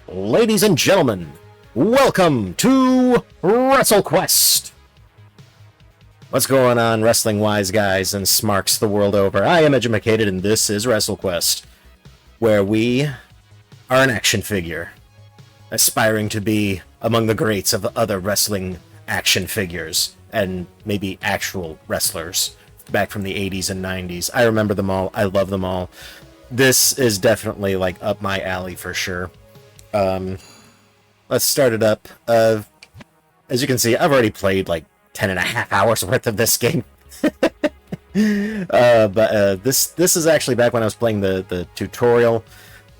Ladies and gentlemen, welcome to WrestleQuest! What's going on, wrestling-wise guys and smarks the world over? I am Edumacated, and this is WrestleQuest, where we are an action figure, aspiring to be among the greats of other wrestling action figures, and maybe actual wrestlers back from the 80s and 90s. I remember them all. I love them all. This is definitely, like, up my alley for sure. Let's start it up. As you can see, I've already played like 10.5 hours worth of this game. This is actually back when I was playing the tutorial.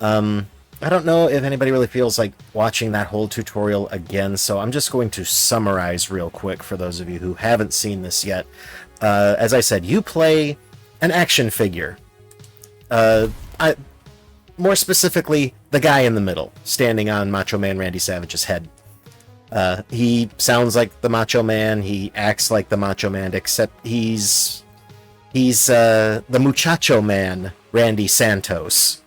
I don't know if anybody really feels like watching that whole tutorial again, so I'm just going to summarize real quick for those of you who haven't seen this yet. As I said, you play an action figure. More specifically, the guy in the middle, standing on Macho Man Randy Savage's head. He sounds like the Macho Man, he acts like the Macho Man, except he's the Muchacho Man, Randy Santos.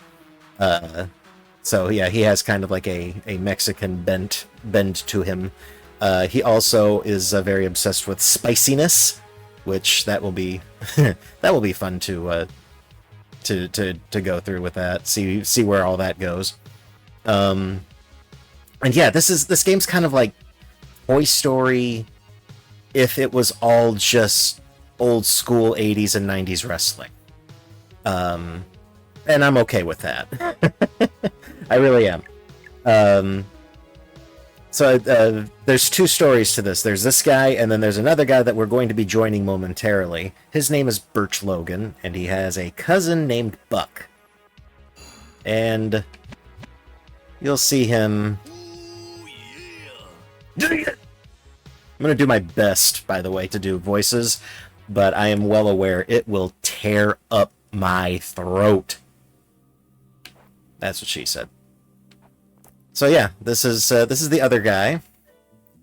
So yeah, he has kind of like a Mexican bend to him. He also is very obsessed with spiciness, which that will be that will be fun to go through with that, see where all that goes. And yeah, this game's kind of like Toy Story if it was all just old school 80s and 90s wrestling. And I'm okay with that. I really am. So there's two stories to this. There's this guy, and then there's another guy that we're going to be joining momentarily. His name is Birch Logan, and he has a cousin named Buck. And you'll see him... I'm going to do my best, by the way, to do voices, but I am well aware it will tear up my throat. That's what she said. So yeah, this is the other guy,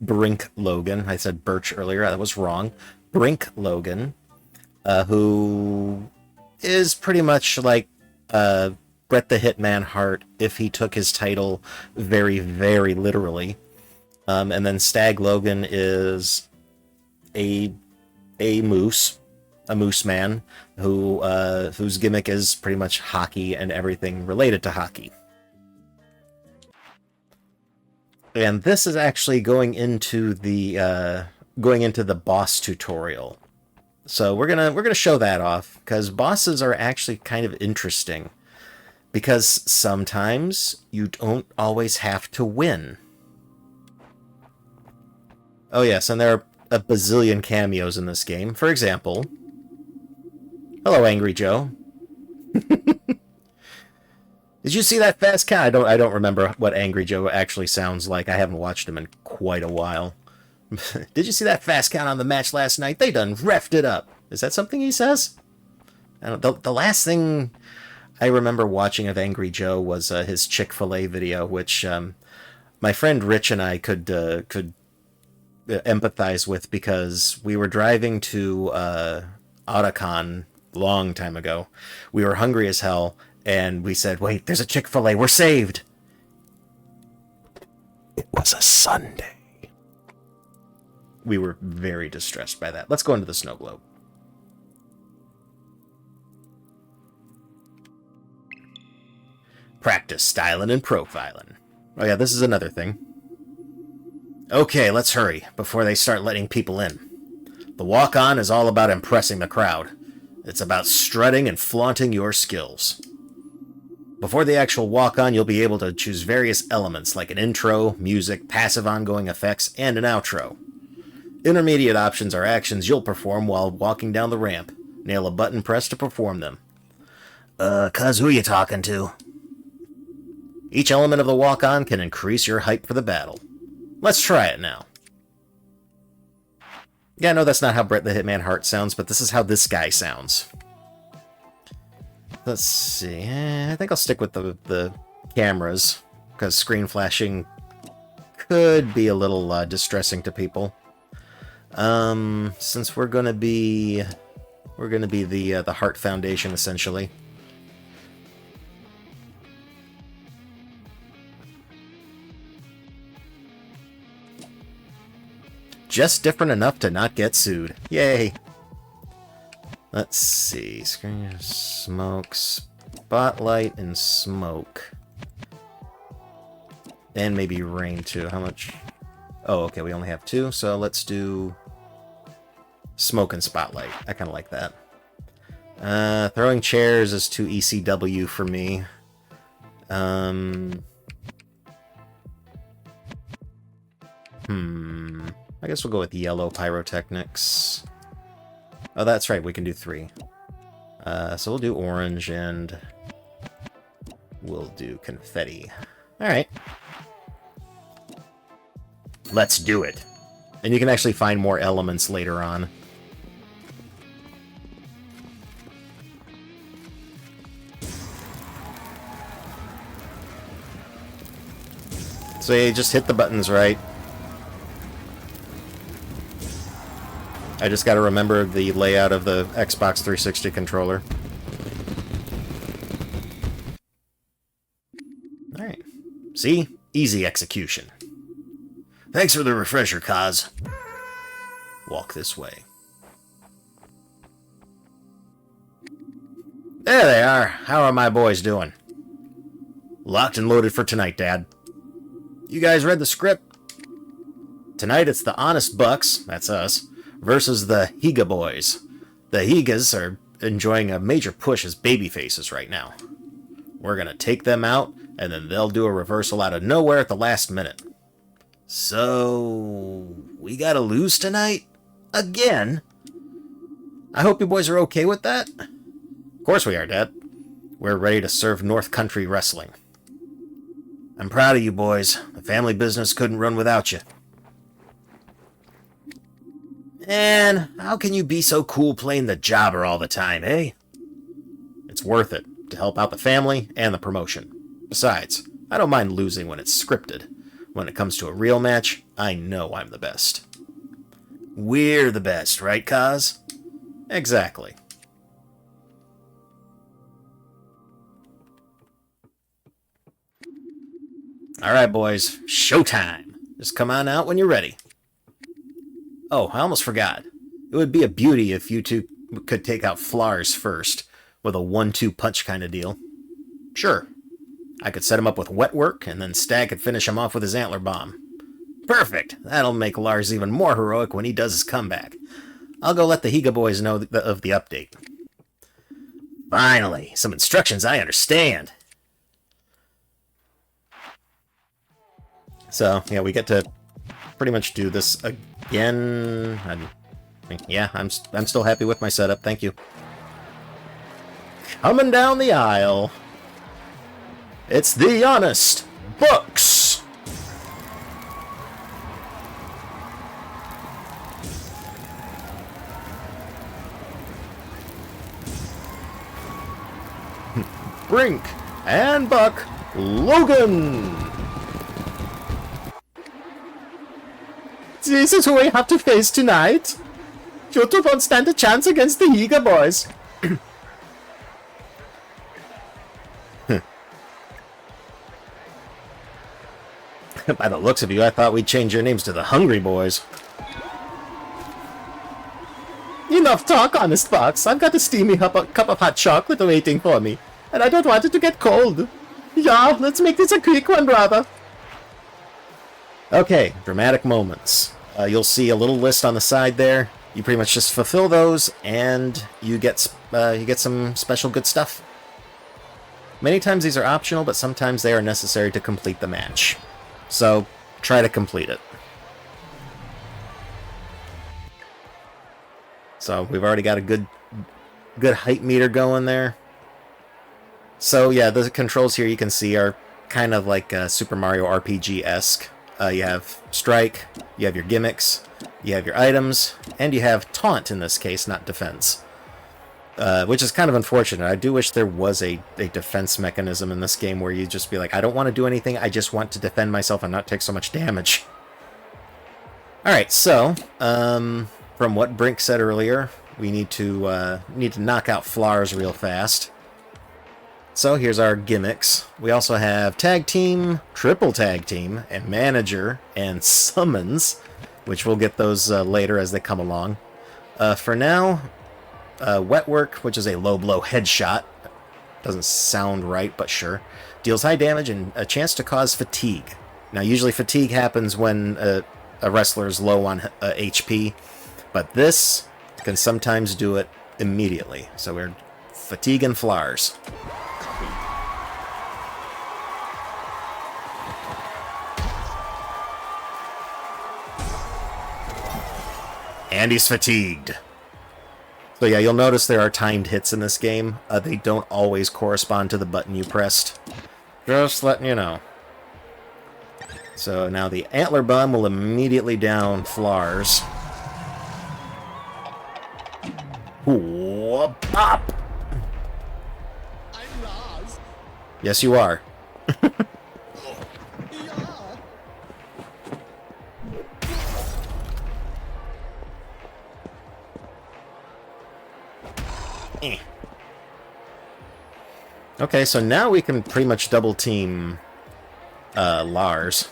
Brink Logan. I said Birch earlier, that was wrong. Brink Logan, who is pretty much like Bret the Hitman Hart if he took his title very, very literally. And then Stag Logan is a moose man whose gimmick is pretty much hockey and everything related to hockey. And this is actually going into the boss tutorial. So we're gonna show that off, because bosses are actually kind of interesting, because sometimes you don't always have to win. Oh yes, and there are a bazillion cameos in this game. For example, hello, Angry Joe. Did you see that fast cow? I don't remember what Angry Joe actually sounds like. I haven't watched him in quite a while. Did you see that fast count on the match last night? They done reffed it up. Is that something he says? I don't, the last thing I remember watching of Angry Joe was his Chick-fil-A video, which my friend Rich and I could empathize with, because we were driving to Otakon long time ago. We were hungry as hell. And we said, wait, there's a Chick-fil-A, we're saved! It was a Sunday. We were very distressed by that. Let's go into the snow globe. Practice styling and profiling. Oh yeah, this is another thing. Okay, let's hurry, before they start letting people in. The walk-on is all about impressing the crowd. It's about strutting and flaunting your skills. Before the actual walk-on, you'll be able to choose various elements like an intro, music, passive ongoing effects, and an outro. Intermediate options are actions you'll perform while walking down the ramp. Nail a button press to perform them. Cuz, who you talking to? Each element of the walk-on can increase your hype for the battle. Let's try it now. Yeah, I know that's not how Bret the Hitman Hart sounds, but this is how this guy sounds. Let's see. I think I'll stick with the cameras, because screen flashing could be a little distressing to people. Since we're gonna be the Hart Foundation essentially. just different enough to not get sued. Yay! Let's see. Screen, smoke, spotlight, and smoke. And maybe rain, too. How much? Oh, okay, we only have 2, so let's do smoke and spotlight. I kind of like that. Throwing chairs is too ECW for me. I guess we'll go with yellow pyrotechnics. Oh, that's right, we can do 3. So we'll do orange, and we'll do confetti. Alright. Let's do it. And you can actually find more elements later on. So you just hit the buttons right. I just gotta remember the layout of the Xbox 360 controller. Alright. See? Easy execution. Thanks for the refresher, Kaz. Walk this way. There they are. How are my boys doing? Locked and loaded for tonight, Dad. You guys read the script? Tonight it's the Honest Bucks, that's us, versus the Higa boys. The Higas are enjoying a major push as babyfaces right now. We're gonna take them out, and then they'll do a reversal out of nowhere at the last minute. So, we gotta lose tonight? Again? I hope you boys are okay with that? Of course we are, Dad. We're ready to serve North Country Wrestling. I'm proud of you boys. The family business couldn't run without you. And how can you be so cool playing the jobber all the time, eh? It's worth it to help out the family and the promotion. Besides, I don't mind losing when it's scripted. When it comes to a real match, I know I'm the best. We're the best, right, Kaz? Exactly. Alright, boys. Showtime! Just come on out when you're ready. Oh, I almost forgot. It would be a beauty if you two could take out Flars first, with a 1-2 punch kind of deal. Sure. I could set him up with wet work, and then Stag could finish him off with his antler bomb. Perfect! That'll make Lars even more heroic when he does his comeback. I'll go let the Higa boys know of the update. Finally, some instructions I understand. So, yeah, we get to pretty much do this again. Yeah, I'm still happy with my setup, thank you. Coming down the aisle, it's the Honest Bucks! Brink and Buck Logan! This is who we have to face tonight. You two won't stand a chance against the Higa boys. By the looks of you, I thought we'd change your names to the Hungry Boys. Enough talk, Honest Bucks. I've got a steamy cup of hot chocolate waiting for me, and I don't want it to get cold. Yeah, let's make this a quick one, brother. Okay, dramatic moments. You'll see a little list on the side there. You pretty much just fulfill those, and you get some special good stuff. Many times these are optional, but sometimes they are necessary to complete the match. So, try to complete it. So, we've already got a good height meter going there. So, yeah, the controls here you can see are kind of like Super Mario RPG-esque. You have strike, you have your gimmicks, you have your items, and you have taunt in this case, not defense. Which is kind of unfortunate. I do wish there was a defense mechanism in this game where you just be like, I don't want to do anything, I just want to defend myself and not take so much damage. Alright, so, from what Brink said earlier, we need to knock out Flars real fast. So here's our gimmicks. We also have Tag Team, Triple Tag Team, and Manager, and Summons. which we'll get those later as they come along. For now, Wet Work, which is a low blow headshot. Doesn't sound right, but sure. Deals high damage and a chance to cause fatigue. Now, usually fatigue happens when a wrestler is low on HP, but this can sometimes do it immediately. So we're fatigue and flars. And he's fatigued. So yeah, you'll notice there are timed hits in this game. They don't always correspond to the button you pressed. Just letting you know. So now the Antler Bomb will immediately down Flars. Ooh, pop! I'm Lars. Yes, you are. Okay, so now we can pretty much double team Lars.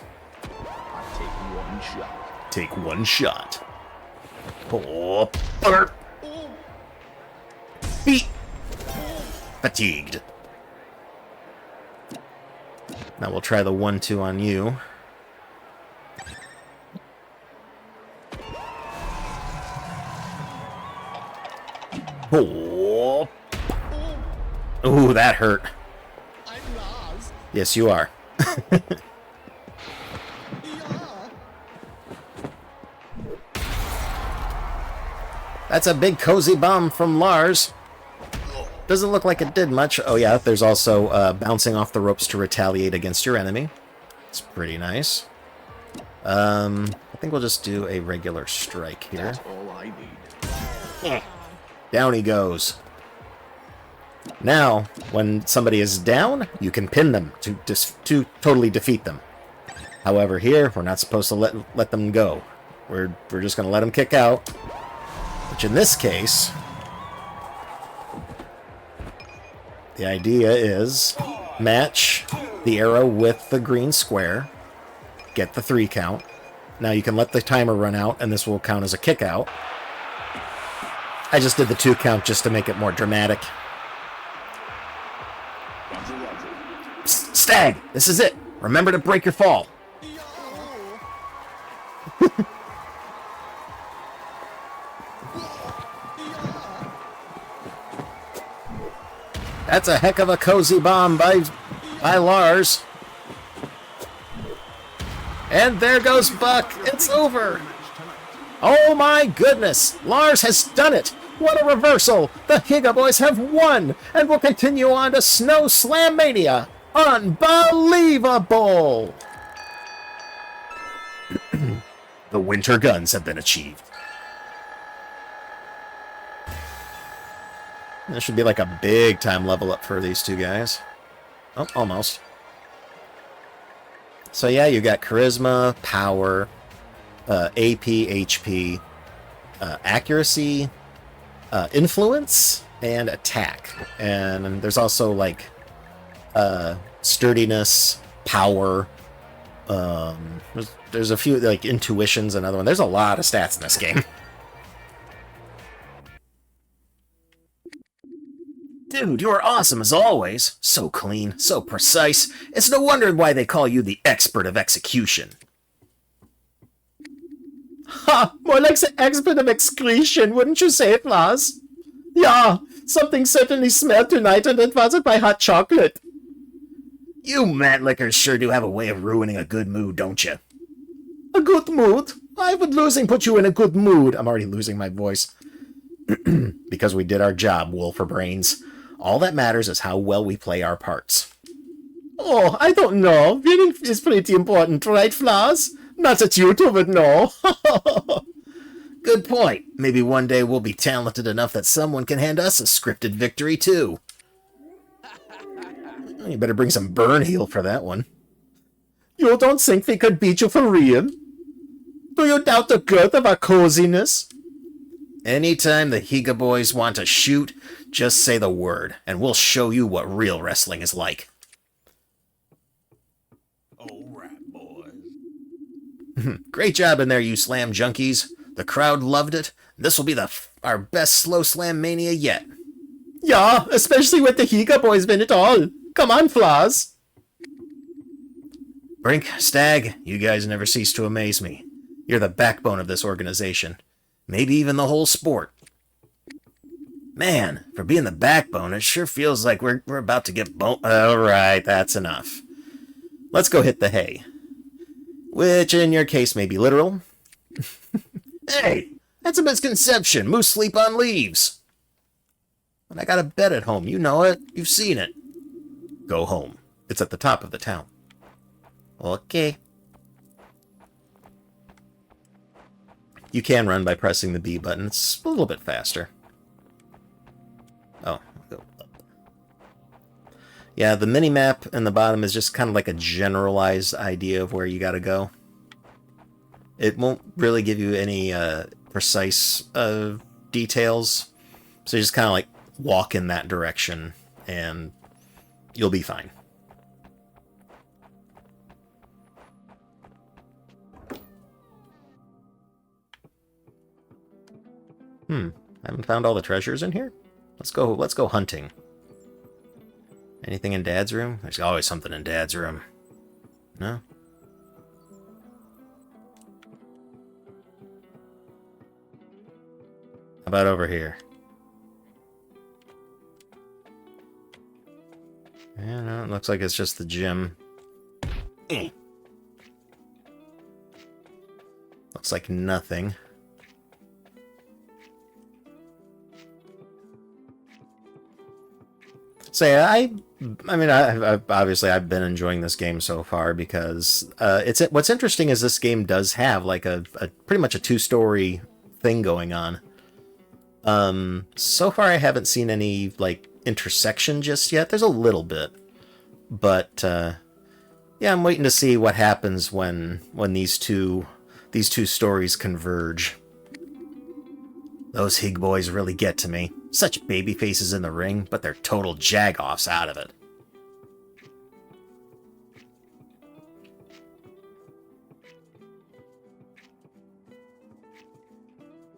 Take one shot. Oh, burp. Beat. Fatigued. Now we'll try the 1-2 on you. Oh. Ooh, that hurt. I'm Lars. Yes, you are. That's a big cozy bomb from Lars. Doesn't look like it did much. Oh yeah, there's also bouncing off the ropes to retaliate against your enemy. It's pretty nice. I think we'll just do a regular strike here. That's all I need. Down he goes. Now, when somebody is down, you can pin them to totally defeat them. However, here, we're not supposed to let them go. We're just going to let them kick out. Which in this case, the idea is match the arrow with the green square, get the 3 count. Now you can let the timer run out, and this will count as a kick out. I just did the 2 count just to make it more dramatic. Psst, Stag, this is it. Remember to break your fall. That's a heck of a cozy bomb by Lars. And there goes Buck. It's over. Oh my goodness. Lars has done it. What a reversal. The Higa Boys have won and will continue on to Snow Slam Mania. Unbelievable. The Winter Guns have been achieved. This should be like a big time level up for these two guys. Oh, almost. So yeah, you got Charisma, Power, AP, HP, Accuracy, Influence, and Attack. And there's also like Sturdiness, Power. There's a few like Intuition's another one. There's a lot of stats in this game. Dude, you're awesome as always. So clean, so precise. It's no wonder why they call you the expert of execution. Ha! More like the expert of excretion, wouldn't you say it, Lars? Yeah, something certainly smelled tonight, and it wasn't my hot chocolate. You mantlickers sure do have a way of ruining a good mood, don't you? A good mood? Why would losing put you in a good mood? I'm already losing my voice. Because we did our job, Wolfer Brains. All that matters is how well we play our parts. Oh, I don't know. Winning is pretty important, right, Flaz? Not that you two would know. Good point. Maybe one day we'll be talented enough that someone can hand us a scripted victory, too. You better bring some burn heal for that one. You don't think we could beat you for real? Do you doubt the girth of our coziness? Anytime the Higa Boys want to shoot, just say the word, and we'll show you what real wrestling is like. All right, boys. Great job in there, you slam junkies. The crowd loved it. This will be our best slow slam mania yet. Yeah, especially with the Higa boys in it all. Come on, Flaws. Brink, Stag, you guys never cease to amaze me. You're the backbone of this organization. Maybe even the whole sport. Man, for being the backbone, it sure feels like we're about to get Alright, that's enough. Let's go hit the hay. Which, in your case, may be literal. Hey, that's a misconception. Moose sleep on leaves. But I got a bed at home. You know it. You've seen it. Go home. It's at the top of the town. Okay. You can run by pressing the B button. It's a little bit faster. Oh, go up. Yeah, the mini-map in the bottom is just kind of like a generalized idea of where you gotta go. It won't really give you any precise details. So you just kind of like walk in that direction and you'll be fine. I haven't found all the treasures in here. Let's go hunting. Anything in Dad's room? There's always something in Dad's room. No? How about over here? Yeah, no, it looks like it's just the gym. Looks like nothing. So yeah, I've been enjoying this game so far because what's interesting is this game does have like a pretty much a two-story thing going on. So far I haven't seen any like intersection just yet. There's a little bit, but yeah, I'm waiting to see what happens when these two stories converge. Those Hig boys really get to me. Such baby faces in the ring, but they're total jag-offs out of it.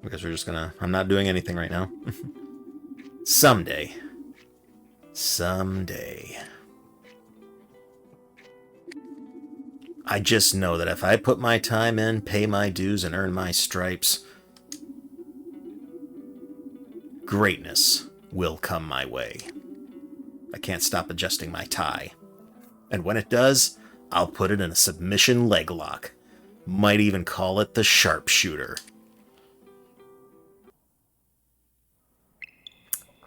Because we're just gonna... I'm not doing anything right now. Someday. Someday. I just know that if I put my time in, pay my dues, and earn my stripes, greatness will come my way. I can't stop adjusting my tie. And when it does, I'll put it in a submission leg lock. Might even call it the sharpshooter.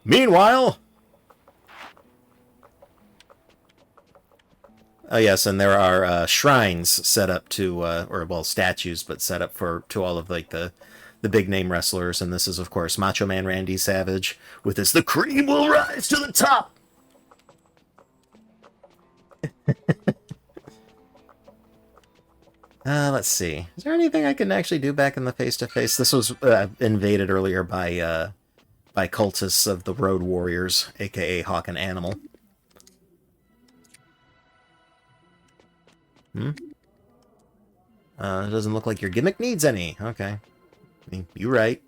Meanwhile... Oh yes, and there are shrines set up to, or well, statues, but set up to all of like the big name wrestlers, and this is of course Macho Man Randy Savage with his "The cream will rise to the top." Let's see. Is there anything I can actually do back in the face-to-face? This was invaded earlier by cultists of the Road Warriors, aka Hawk and Animal. It doesn't look like your gimmick needs any. Okay. I mean, you're right.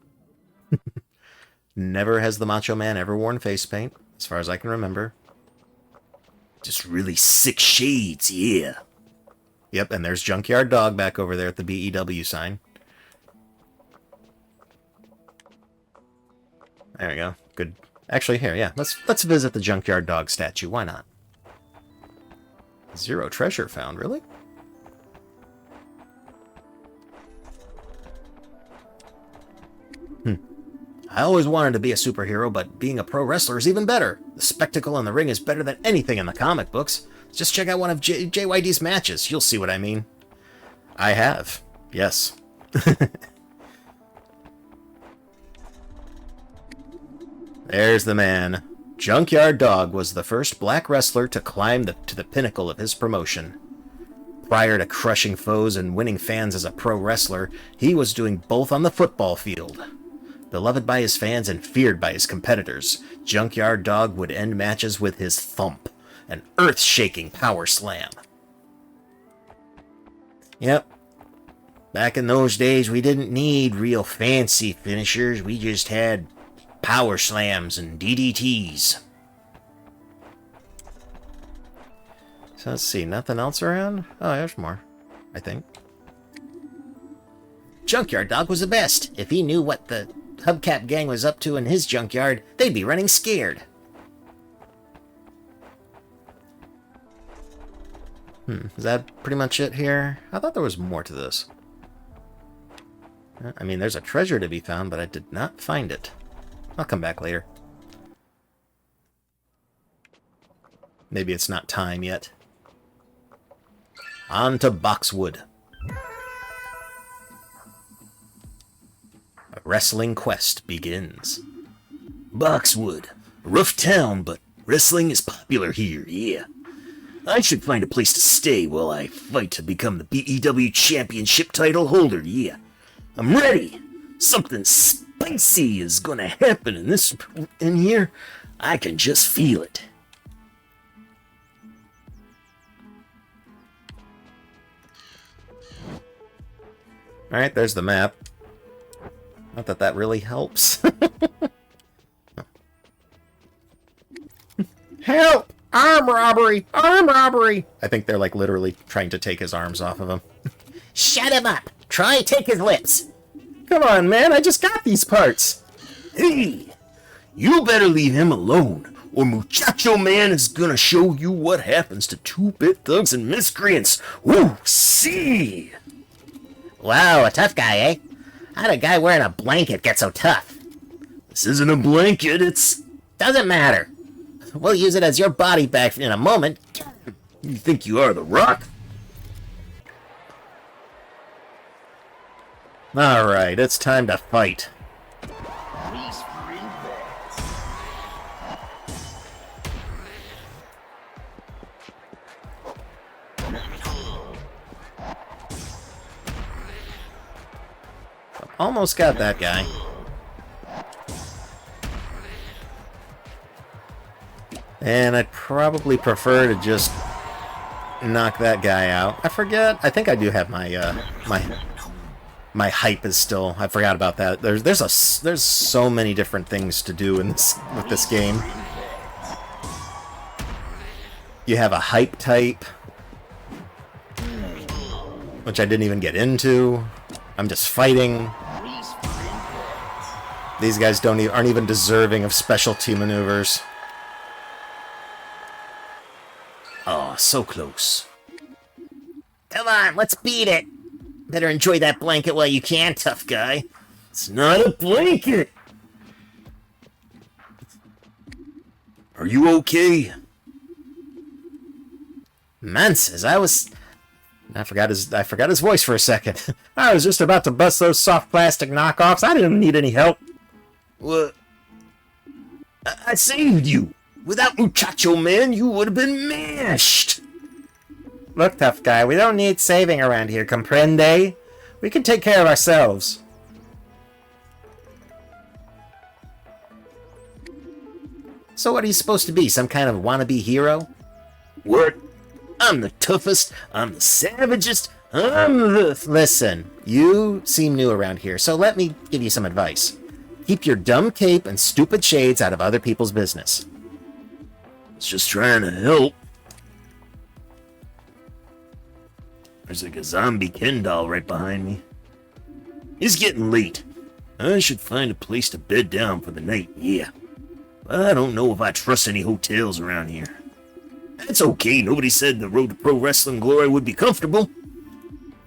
Never has the Macho Man ever worn face paint, as far as I can remember. Just really sick shades, yeah. Yep, and there's Junkyard Dog back over there at the BEW sign. There we go. Good. Actually, here, yeah. Let's visit the Junkyard Dog statue. Why not? 0 treasure found, really? I always wanted to be a superhero, but being a pro wrestler is even better. The spectacle in the ring is better than anything in the comic books. Just check out one of JYD's matches. You'll see what I mean. I have. Yes. There's the man. Junkyard Dog was the first black wrestler to climb to the pinnacle of his promotion. Prior to crushing foes and winning fans as a pro wrestler, he was doing both on the football field. Beloved by his fans and feared by his competitors, Junkyard Dog would end matches with his thump, an earth-shaking power slam. Yep. Back in those days, we didn't need real fancy finishers. We just had power slams and DDTs. So let's see, nothing else around? Oh, there's more, I think. Junkyard Dog was the best. If he knew what the Hubcap gang was up to in his junkyard, they'd be running scared. Is that pretty much it here? I thought there was more to this. I mean, there's a treasure to be found, but I did not find it. I'll come back later. Maybe it's not time yet. On to Boxwood. A wrestling quest begins. Boxwood. A rough town, but wrestling is popular here, yeah. I should find a place to stay while I fight to become the BEW Championship title holder, yeah. I'm ready! Something spicy is gonna happen in here. I can just feel it. Alright, there's the map. Not that that really helps. Help! Arm robbery! Arm robbery! I think they're like literally trying to take his arms off of him. Shut him up! Try take his lips! Come on, man, I just got these parts! Hey! You better leave him alone, or Muchacho Man is gonna show you what happens to two-bit thugs and miscreants! Ooh, see! Wow, a tough guy, eh? How'd a guy wearing a blanket get so tough? This isn't a blanket, it's... Doesn't matter. We'll use it as your body bag in a moment. You think you are the Rock? Alright, it's time to fight. Almost got that guy. And I'd probably prefer to just knock that guy out. I forget. I think I do have my my hype is still. I forgot about that. There's so many different things to do in this with this game. You have a hype type, which I didn't even get into. I'm just fighting. These guys aren't even deserving of specialty maneuvers. Oh, so close. Come on, let's beat it. Better enjoy that blanket while you can, tough guy. It's not a blanket. Are you okay? Manses, I forgot his voice for a second. I was just about to bust those soft plastic knockoffs. I didn't need any help. What? I saved you. Without Muchacho Man, you would have been mashed. Look, tough guy, we don't need saving around here, comprende? We can take care of ourselves. So what are you supposed to be, some kind of wannabe hero? What? I'm the toughest, I'm the savagest, I'm the... Listen, you seem new around here, so let me give you some advice. Keep your dumb cape and stupid shades out of other people's business. It's just trying to help. There's like a zombie Ken doll right behind me. It's getting late. I should find a place to bed down for the night, yeah. But I don't know if I trust any hotels around here. That's okay, nobody said the road to pro wrestling glory would be comfortable.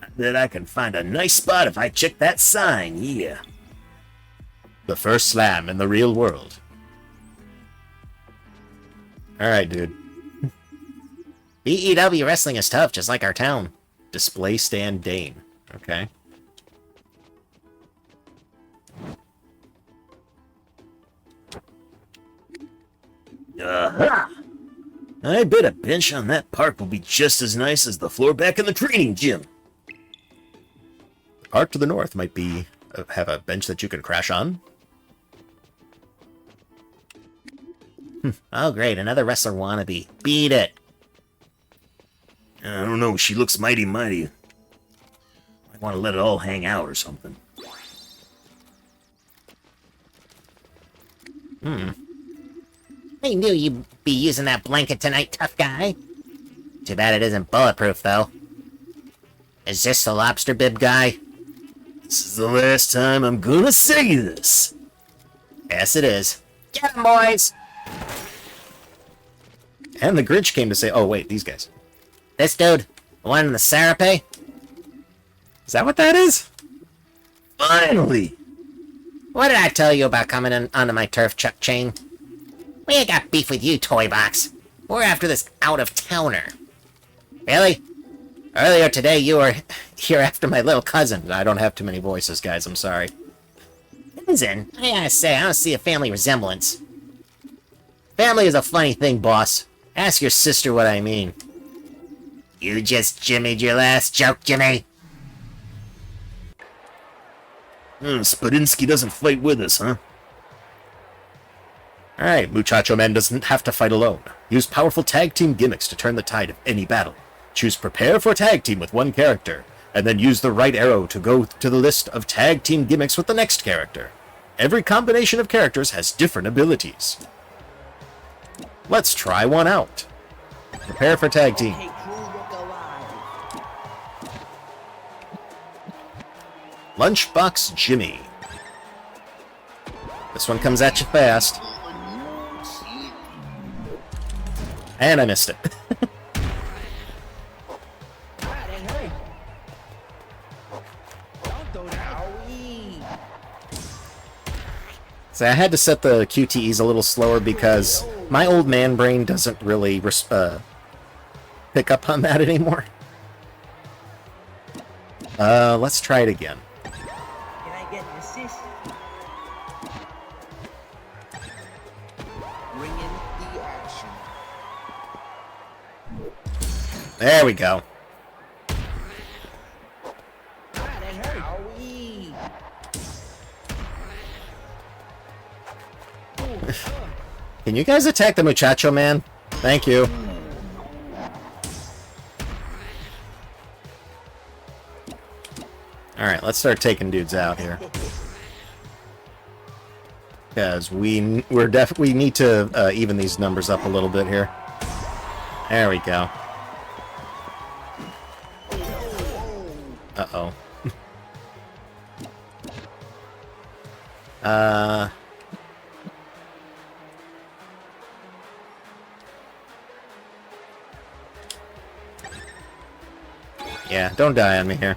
I bet I can find a nice spot if I check that sign, yeah. The first slam in the real world. Alright, dude. BEW wrestling is tough, just like our town. Display stand Dane. Okay. Aha! I bet a bench on that park will be just as nice as the floor back in the training gym. The park to the north might be have a bench that you can crash on. Oh great, another wrestler wannabe. Beat it! I don't know, she looks mighty. I want to let it all hang out or something. I knew you'd be using that blanket tonight, tough guy. Too bad it isn't bulletproof, though. Is this the lobster bib guy? This is the last time I'm gonna say this. Yes, it is. Get him, boys! And the Grinch came to say, oh, wait, these guys. This dude, the one in the serape? Is that what that is? Finally! What did I tell you about coming in onto my turf chuck chain? We ain't got beef with you, toy box. We're after this out-of-towner. Really? Earlier today, you were here after my little cousin. I don't have too many voices, guys. I'm sorry. Cousin? I gotta say, I don't see a family resemblance. Family is a funny thing, boss. Ask your sister what I mean. You just jimmied your last joke, Jimmy. Spadinsky doesn't fight with us, huh? Alright, Muchacho Man doesn't have to fight alone. Use powerful tag team gimmicks to turn the tide of any battle. Choose prepare for tag team with one character, and then use the right arrow to go to the list of tag team gimmicks with the next character. Every combination of characters has different abilities. Let's try one out. Prepare for tag team. Lunchbox Jimmy. This one comes at you fast. And I missed it. So I had to set the QTEs a little slower because my old man brain doesn't really pick up on that anymore. Let's try it again. Can I get an assist? Bring in the action. There we go. Owie. Can you guys attack the Muchacho Man? Thank you. Alright, let's start taking dudes out here. Because we need to even these numbers up a little bit here. There we go. Uh-oh. Yeah, don't die on me here.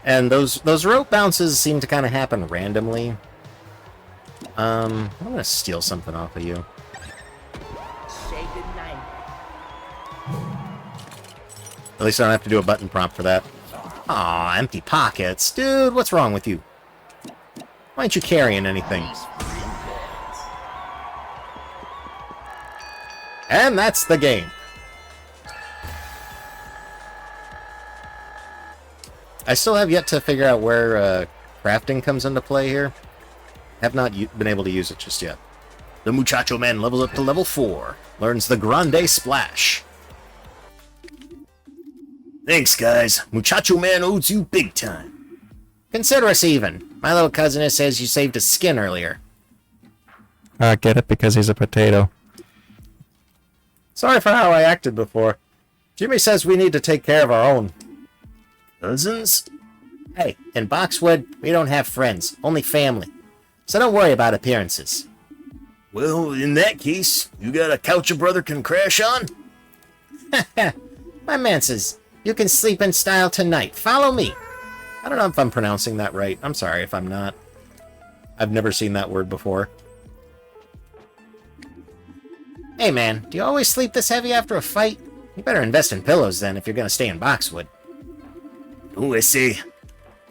And those rope bounces seem to kind of happen randomly. I'm gonna steal something off of you. Say goodnight. At least I don't have to do a button prompt for that. Aw, empty pockets. Dude, what's wrong with you? Why aren't you carrying anything? And that's the game. I still have yet to figure out where crafting comes into play here. Have not been able to use it just yet. The Muchacho Man levels up to level 4. Learns the Grande Splash. Thanks, guys. Muchacho Man owes you big time. Consider us even. My little cousin says you saved his skin earlier. Get it? Because he's a potato. Sorry for how I acted before. Jimmy says we need to take care of our own. Cousins? Hey, in Boxwood, we don't have friends, only family. So don't worry about appearances. Well, in that case, you got a couch a brother can crash on? My man says, you can sleep in style tonight. Follow me. I don't know if I'm pronouncing that right. I'm sorry if I'm not. I've never seen that word before. Hey man, do you always sleep this heavy after a fight? You better invest in pillows then if you're gonna stay in Boxwood. Oh, I say,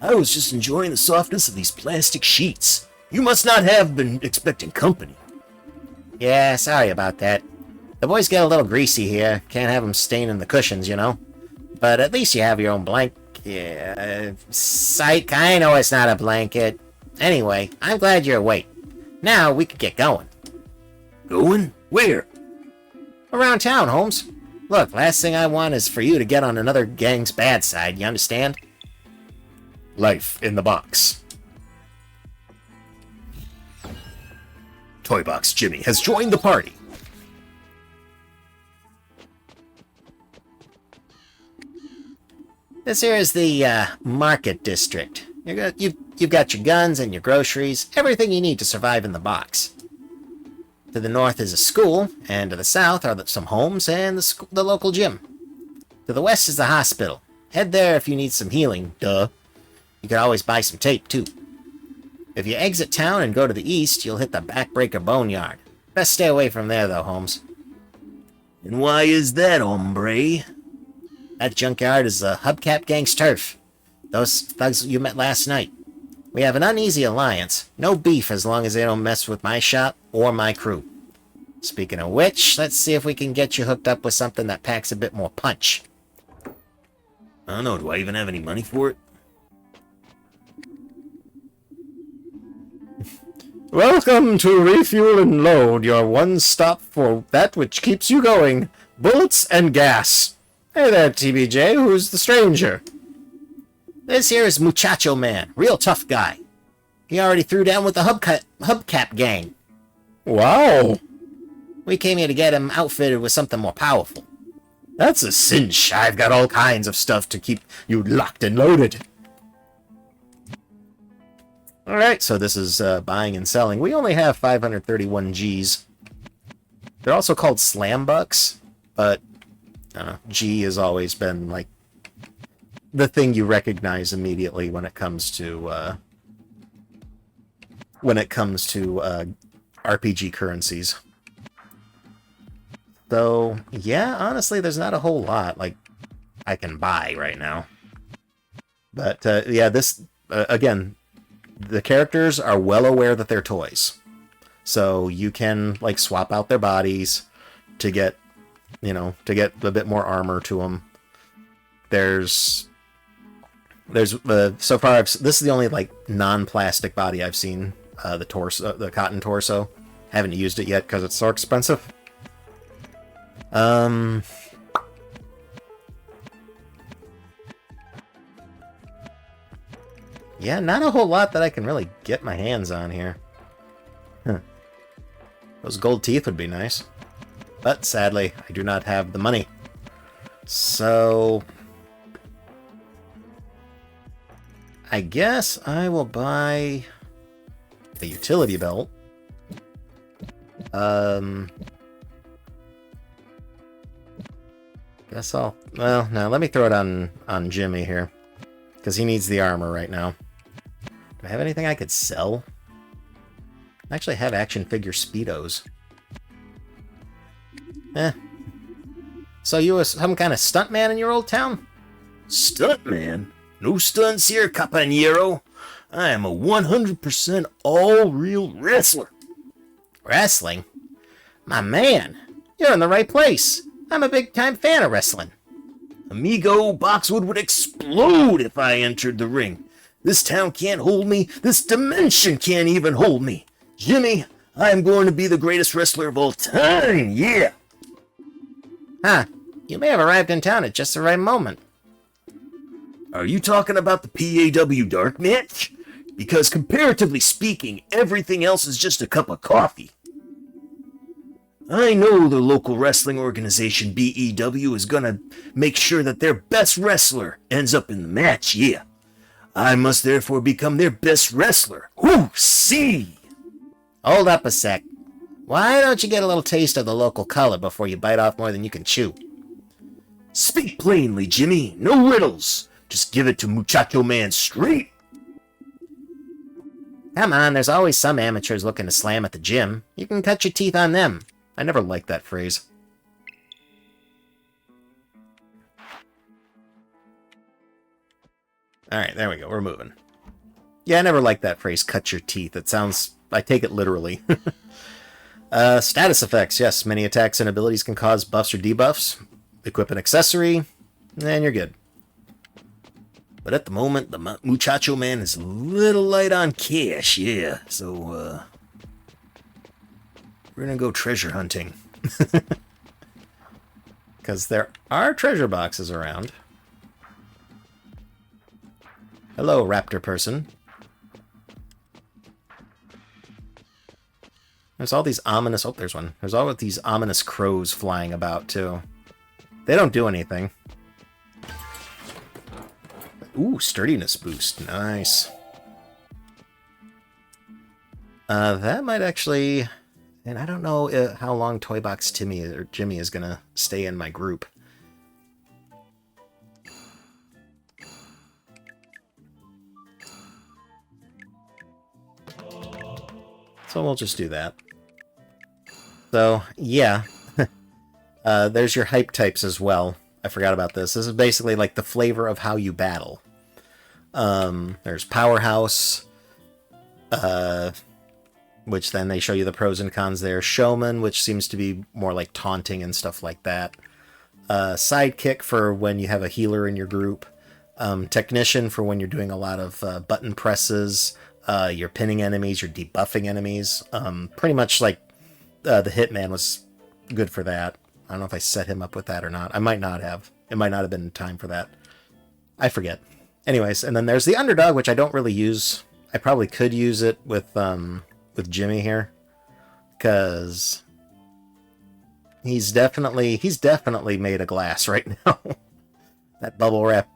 I was just enjoying the softness of these plastic sheets. You must not have been expecting company. Yeah, sorry about that. The boys get a little greasy here. Can't have them staining the cushions, you know. But at least you have your own Yeah, psych, I know it's not a blanket. Anyway, I'm glad you're awake. Now we could get going. Going? Where? Around town, Holmes. Look, last thing I want is for you to get on another gang's bad side, you understand? Life in the box. Toy Box Jimmy has joined the party. This here is the market district. You've got your guns and your groceries, everything you need to survive in the box. To the north is a school, and to the south are some homes and the local gym. To the west is the hospital. Head there if you need some healing, duh. You could always buy some tape, too. If you exit town and go to the east, you'll hit the Backbreaker Boneyard. Best stay away from there, though, Holmes. And why is that, hombre? That junkyard is the Hubcap Gang's turf. Those thugs you met last night. We have an uneasy alliance. No beef as long as they don't mess with my shop or my crew. Speaking of which, let's see if we can get you hooked up with something that packs a bit more punch. I don't know, do I even have any money for it? Welcome to Refuel and Load, your one-stop for that which keeps you going. Bullets and gas. Hey there, TBJ, who's the stranger? This here is Muchacho Man, real tough guy. He already threw down with the Hubcap Gang. Wow. We came here to get him outfitted with something more powerful. That's a cinch. I've got all kinds of stuff to keep you locked and loaded. Alright, so this is buying and selling. We only have 531 Gs. They're also called slam bucks, but I don't know, G has always been like the thing you recognize immediately when it comes to RPG currencies. So yeah, honestly, there's not a whole lot like I can buy right now. But yeah, this again, the characters are well aware that they're toys, so you can like swap out their bodies to get, you know, to get a bit more armor to them. There's so far this is the only like non-plastic body I've seen. The torso, the cotton torso. Haven't used it yet because it's so expensive. Yeah, not a whole lot that I can really get my hands on here. Huh. Those gold teeth would be nice. But sadly, I do not have the money. So I guess I will buy a utility belt. Guess I'll... Well, no, let me throw it on Jimmy here. Because he needs the armor right now. Do I have anything I could sell? I actually have action figure Speedos. So you were some kind of stuntman in your old town? Stuntman? No stunts here, compañero. I am a 100% all-real wrestler. Wrestling? My man, you're in the right place. I'm a big-time fan of wrestling. Amigo, Boxwood would explode if I entered the ring. This town can't hold me. This dimension can't even hold me. Jimmy, I am going to be the greatest wrestler of all time, yeah! Huh, you may have arrived in town at just the right moment. Are you talking about the PAW dark match? Because comparatively speaking, everything else is just a cup of coffee. I know the local wrestling organization BEW is gonna make sure that their best wrestler ends up in the match, yeah. I must therefore become their best wrestler. Whoo, see! Hold up a sec. Why don't you get a little taste of the local color before you bite off more than you can chew? Speak plainly, Jimmy. No riddles. Just give it to Muchacho Man straight. Come on, there's always some amateurs looking to slam at the gym. You can cut your teeth on them. I never liked that phrase. Alright, there we go. We're moving. Yeah, I never liked that phrase, cut your teeth. It sounds... I take it literally. Status effects. Yes, many attacks and abilities can cause buffs or debuffs. Equip an accessory, and you're good. But at the moment, the Muchacho Man is a little light on cash, yeah. So, we're gonna go treasure hunting. Because there are treasure boxes around. Hello, raptor person. There's all these ominous... Oh, there's one. There's all of these ominous crows flying about, too. They don't do anything. Ooh, sturdiness boost. Nice. That might actually... And I don't know how long Toy Box Timmy or Jimmy is going to stay in my group. So we'll just do that. So, yeah. There's your hype types as well. I forgot about this. This is basically like the flavor of how you battle. There's Powerhouse, which then they show you the pros and cons there. Showman, which seems to be more like taunting and stuff like that. Sidekick for when you have a healer in your group. Technician for when you're doing a lot of button presses. You're pinning enemies, you're debuffing enemies. Pretty much like the Hitman was good for that. I don't know if I set him up with that or not. I might not have. It might not have been time for that. I forget. Anyways, and then there's the Underdog, which I don't really use. I probably could use it with Jimmy here, because he's definitely made of glass right now. That bubble wrap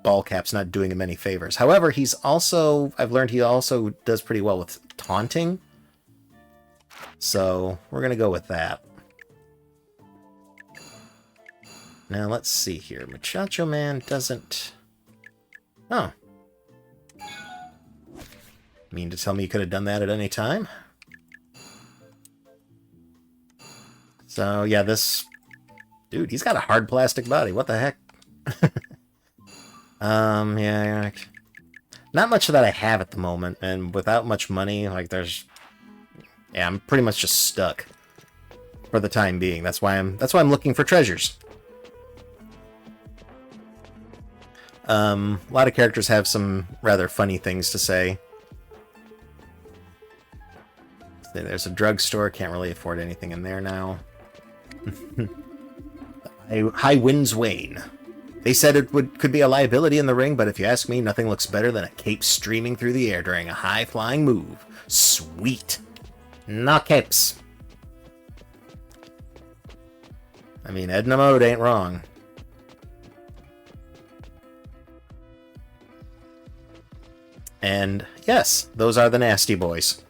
ball cap's not doing him any favors. However, he's also, I've learned he also does pretty well with taunting. So we're gonna go with that. Now let's see here. Muchacho Man doesn't... Oh. Mean to tell me you could have done that at any time? So, yeah, this... Dude, he's got a hard plastic body. What the heck? Yeah. Not much that I have at the moment, and without much money, like, there's... Yeah, I'm pretty much just stuck. For the time being. That's why I'm looking for treasures. A lot of characters have some rather funny things to say. There's a drugstore. Can't really afford anything in there now. High winds wane. They said it could be a liability in the ring, but if you ask me, nothing looks better than a cape streaming through the air during a high-flying move. Sweet. No capes. I mean, Edna Mode ain't wrong. And yes, those are the Nasty Boys.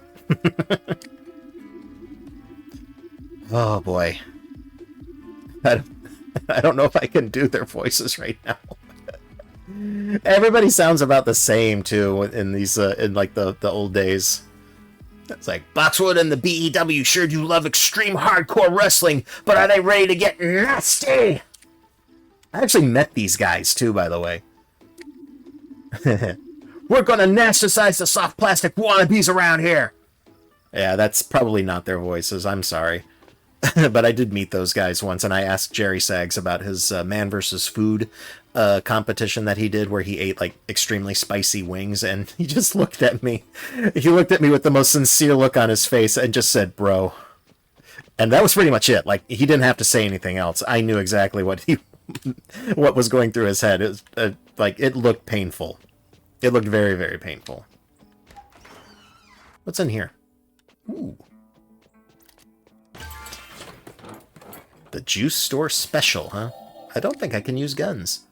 Oh boy. I don't know if I can do their voices right now. Everybody sounds about the same too in these in like the old days. It's like, Boxwood and the BEW sure do love extreme hardcore wrestling, but are they ready to get nasty? I actually met these guys too, by the way. We're gonna nasticize the soft plastic wannabes around here. Yeah, that's probably not their voices. I'm sorry. But I did meet those guys once, and I asked Jerry Sags about his Man vs. Food competition that he did, where he ate, like, extremely spicy wings, and he just looked at me. He looked at me with the most sincere look on his face and just said, bro. And that was pretty much it. Like, he didn't have to say anything else. I knew exactly what was going through his head. It was, like, it looked painful. It looked very, very painful. What's in here? Ooh. The juice store special, huh? I don't think I can use guns.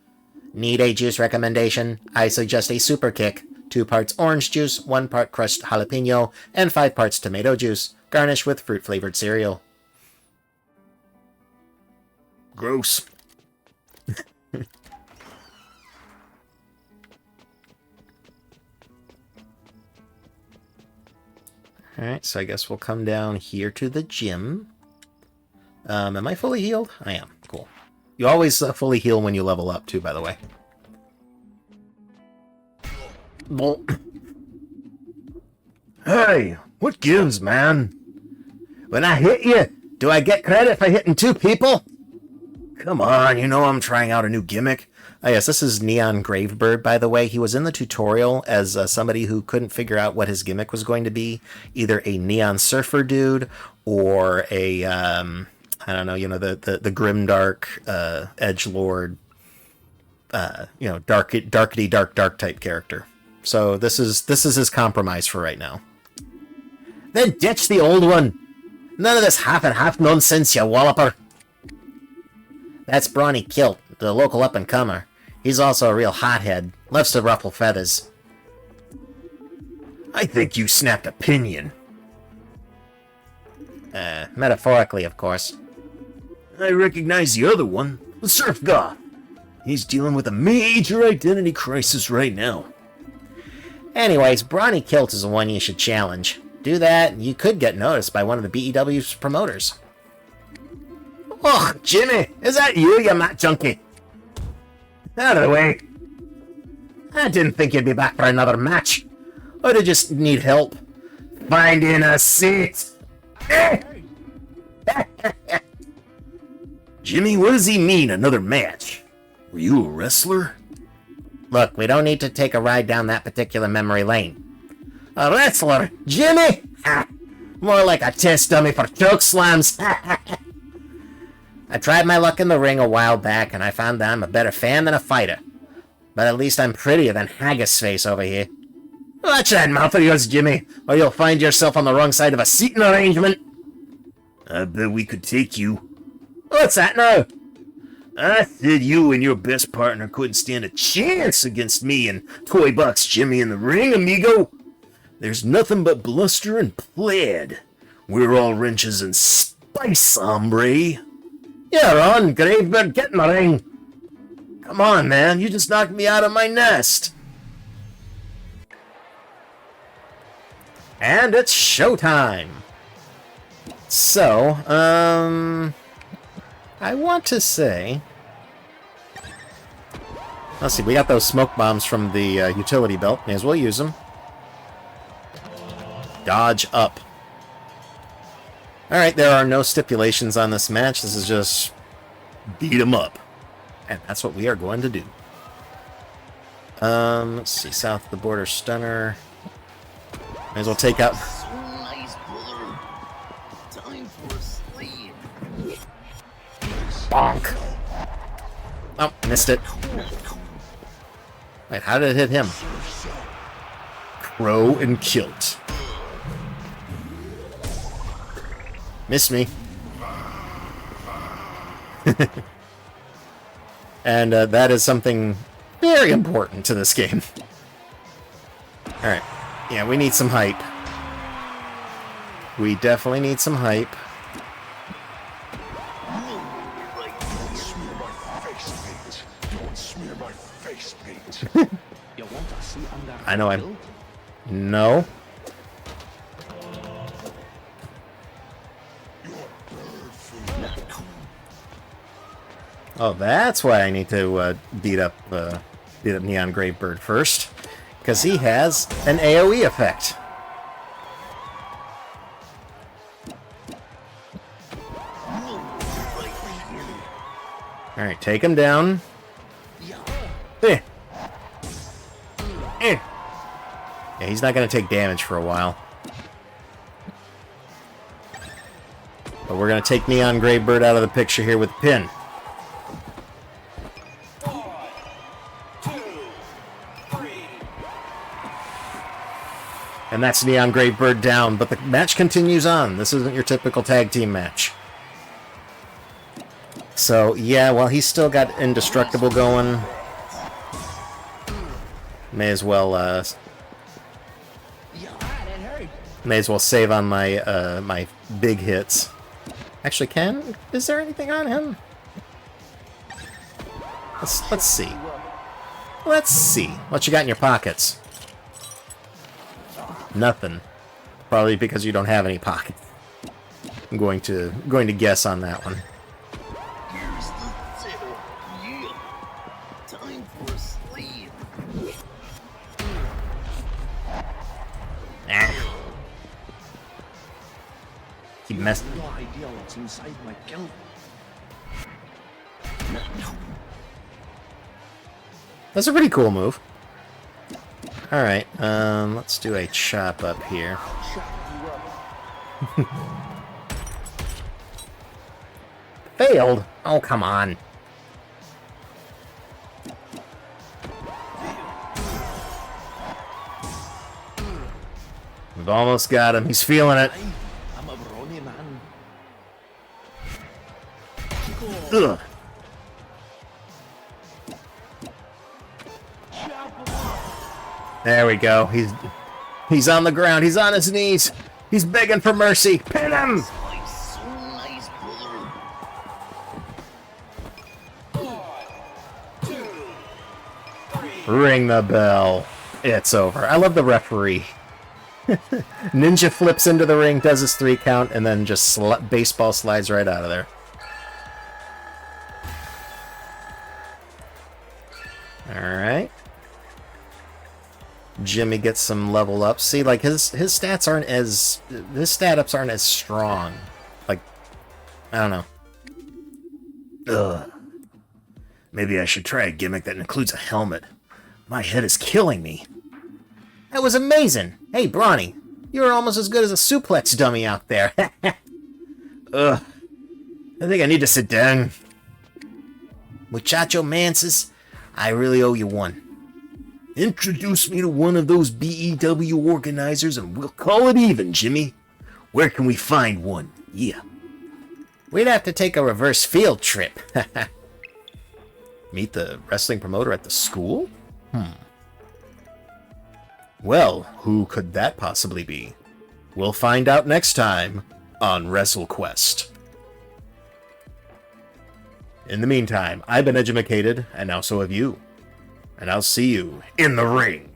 Need a juice recommendation? I suggest a super kick. 2 parts orange juice, 1 part crushed jalapeno, and 5 parts tomato juice. Garnish with fruit-flavored cereal. Gross. Alright, so I guess we'll come down here to the gym. Am I fully healed? I am. Cool. You always fully heal when you level up, too, by the way. Hey, what gives, man? When I hit you, do I get credit for hitting 2 people? Come on, you know I'm trying out a new gimmick. Oh, yes, this is Neon Gravebird, by the way. He was in the tutorial as somebody who couldn't figure out what his gimmick was going to be. Either a Neon Surfer dude or a, I don't know, the Grimdark, Edgelord, darkety dark type character. So this is his compromise for right now. Then ditch the old one. None of this half and half nonsense, you walloper. That's Brawny Kilt, the local up-and-comer. He's also a real hothead. Loves to ruffle feathers. I think you snapped a pinion. Metaphorically, of course. I recognize the other one, the Surf Goth. He's dealing with a major identity crisis right now. Anyways, Brawny Kilt is the one you should challenge. Do that, and you could get noticed by one of the BEW's promoters. Oh, Jimmy, is that you mat junkie? Out of the way. I didn't think you'd be back for another match. Or to just need help finding a seat. Jimmy, what does he mean, another match? Were you a wrestler? Look, we don't need to take a ride down that particular memory lane. A wrestler? Jimmy? Ha! More like a test dummy for choke slams. I tried my luck in the ring a while back, and I found that I'm a better fan than a fighter. But at least I'm prettier than Haggis Face over here. Watch that mouth of yours, Jimmy, or you'll find yourself on the wrong side of a seating arrangement. I bet we could take you. What's that now? I said you and your best partner couldn't stand a chance against me and Toy Box Jimmy in the ring, amigo. There's nothing but bluster and plaid. We're all wrenches and spice, hombre. You're on, Gravebird, get in the ring. Come on, man, you just knocked me out of my nest. And it's showtime. So, I want to say... Let's see, we got those smoke bombs from the utility belt. May as well use them. Dodge up. Alright, there are no stipulations on this match. This is just beat 'em up. And that's what we are going to do. Let's see, south of the border stunner. May as well take out... So nice, brother. Time for a sleep. Bonk. Oh, missed it. Wait, how did it hit him? Crow and Kilt. Miss me. And that is something very important to this game. Alright. Yeah, we need some hype. We definitely need some hype. Don't smear my face paint. Don't smear my face paint. You want to see under I know I'm... No. Oh, that's why I need to beat up Neon Gravebird first, because he has an AoE effect. All right, take him down. Eh. Eh. Yeah, he's not going to take damage for a while. But we're going to take Neon Gravebird out of the picture here with a pin. And that's Neon Gravebird down, but the match continues on. This isn't your typical tag team match. So, yeah, well, he's still got Indestructible going. May as well, save on my, my big hits. Actually, is there anything on him? Let's see. Let's see. What you got in your pockets? Nothing. Probably because you don't have any pockets. I'm going to guess on that one. Here's the tale. Yeah. Time for a sleep. He messed. No idea what's inside my count. That's a pretty cool move. Alright, let's do a chop up here. Failed? Oh, come on. We've almost got him. He's feeling it. I'm a brawny man. Ugh. There we go. He's on the ground. He's on his knees. He's begging for mercy. Pin him! Life's so nice, brother. Ring the bell. It's over. I love the referee. Ninja flips into the ring, does his 3 count, and then just baseball slides right out of there. Alright. Jimmy gets some level up. See, like, his stats aren't as... His stat ups aren't as strong. Like, I don't know. Ugh. Maybe I should try a gimmick that includes a helmet. My head is killing me. That was amazing. Hey, Brawny, you were almost as good as a suplex dummy out there. Ugh. I think I need to sit down. Muchacho Manses, I really owe you one. Introduce me to one of those BEW organizers and we'll call it even, Jimmy. Where can we find one? Yeah. We'd have to take a reverse field trip. Meet the wrestling promoter at the school? Well, who could that possibly be? We'll find out next time on WrestleQuest. In the meantime, I've been edumacated, and now so have you. And I'll see you in the ring.